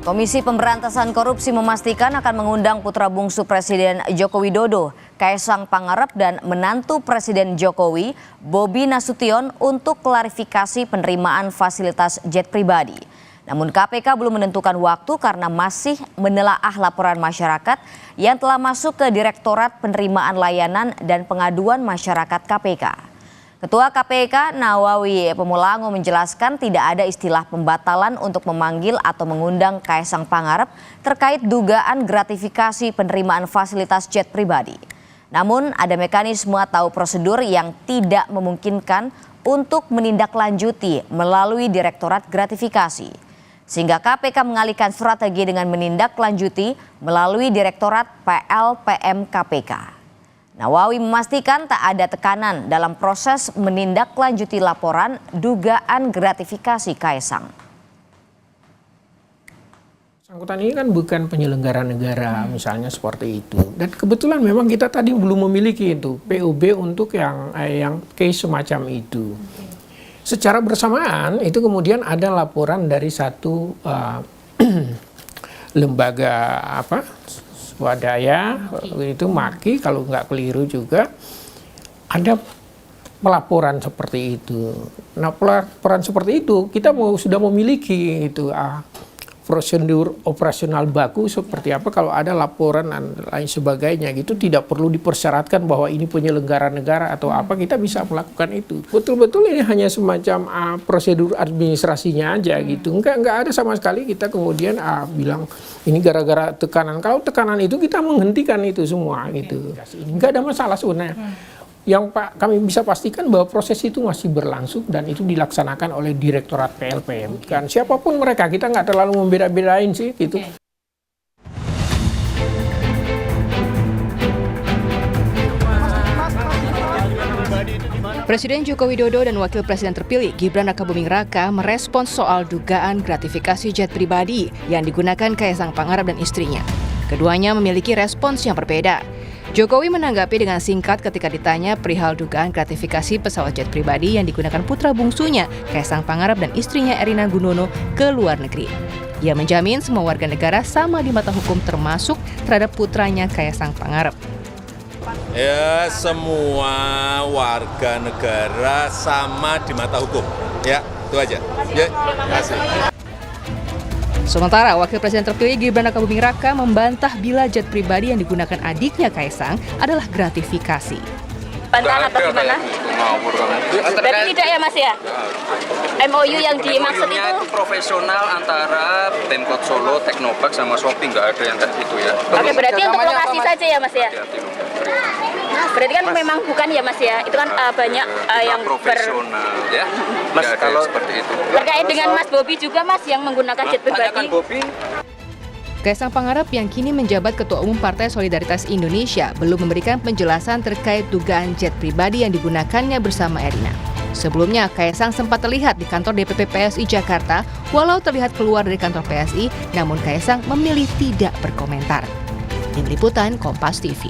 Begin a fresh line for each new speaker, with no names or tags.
Komisi Pemberantasan Korupsi memastikan akan mengundang putra bungsu Presiden Joko Widodo, Kaesang Pangarep dan menantu Presiden Jokowi, Bobi Nasution untuk klarifikasi penerimaan fasilitas jet pribadi. Namun KPK belum menentukan waktu karena masih menelaah laporan masyarakat yang telah masuk ke Direktorat Penerimaan Layanan dan Pengaduan Masyarakat KPK. Ketua KPK Nawawi Pemulango menjelaskan tidak ada istilah pembatalan untuk memanggil atau mengundang Kaesang Pangarep terkait dugaan gratifikasi penerimaan fasilitas jet pribadi. Namun ada mekanisme atau prosedur yang tidak memungkinkan untuk menindaklanjuti melalui Direktorat Gratifikasi. Sehingga KPK mengalihkan strategi dengan menindaklanjuti melalui Direktorat PLPM KPK. Nawawi memastikan tak ada tekanan dalam proses menindaklanjuti laporan dugaan gratifikasi Kaesang.
Angkutan ini kan bukan penyelenggara negara misalnya seperti itu. Dan kebetulan memang kita tadi belum memiliki itu POB untuk yang case semacam itu. Secara bersamaan itu kemudian ada laporan dari satu lembaga swadaya itu MAKI kalau nggak keliru juga ada pelaporan seperti itu. Nah pelaporan seperti itu kita sudah memiliki itu prosedur operasional baku seperti apa kalau ada laporan dan lain sebagainya gitu, tidak perlu dipersyaratkan bahwa ini penyelenggara negara atau apa, kita bisa melakukan itu. Betul-betul ini hanya semacam prosedur administrasinya aja gitu. Enggak ada sama sekali kita kemudian bilang ini gara-gara tekanan. Kalau tekanan itu kita menghentikan itu semua gitu. Enggak ada masalah sebenarnya. Yang kami bisa pastikan bahwa proses itu masih berlangsung dan itu dilaksanakan oleh Direktorat PLPM. Kan siapapun mereka, kita nggak terlalu membeda-bedain sih gitu.
Presiden Joko Widodo dan Wakil Presiden terpilih Gibran Rakabuming Raka merespons soal dugaan gratifikasi jet pribadi yang digunakan Kaesang Pangarep dan istrinya. Keduanya memiliki respons yang berbeda. Jokowi menanggapi dengan singkat ketika ditanya perihal dugaan gratifikasi pesawat jet pribadi yang digunakan putra bungsunya Kaesang Pangarep dan istrinya Erina Gununo ke luar negeri. Ia menjamin semua warga negara sama di mata hukum termasuk terhadap putranya Kaesang Pangarep.
Ya, semua warga negara sama di mata hukum. Ya, itu aja. Ya, terima kasih.
Sementara Wakil Presiden terpilih Gibran Rakabuming Raka membantah bila jet pribadi yang digunakan adiknya Kaesang adalah gratifikasi.
Bantahan atau gimana? Berarti tidak ya Mas ya? MOU yang dimaksud itu
profesional antara Pemkot Solo, Teknopark sama Shopee, nggak ada yang kayak gitu ya.
Oke, berarti untuk lokasi saja ya Mas ya? Berarti kan memang bukan ya Mas ya? Itu kan banyak yang
profesional ya. Mas kalau seperti itu.
Terkait dengan Mas Bobi juga Mas yang menggunakan jet pribadi.
Kaesang Pangarep yang kini menjabat Ketua Umum Partai Solidaritas Indonesia belum memberikan penjelasan terkait dugaan jet pribadi yang digunakannya bersama Erina. Sebelumnya, Kaesang sempat terlihat di kantor DPP PSI Jakarta, walau terlihat keluar dari kantor PSI, namun Kaesang memilih tidak berkomentar. Tim Liputan Kompas TV.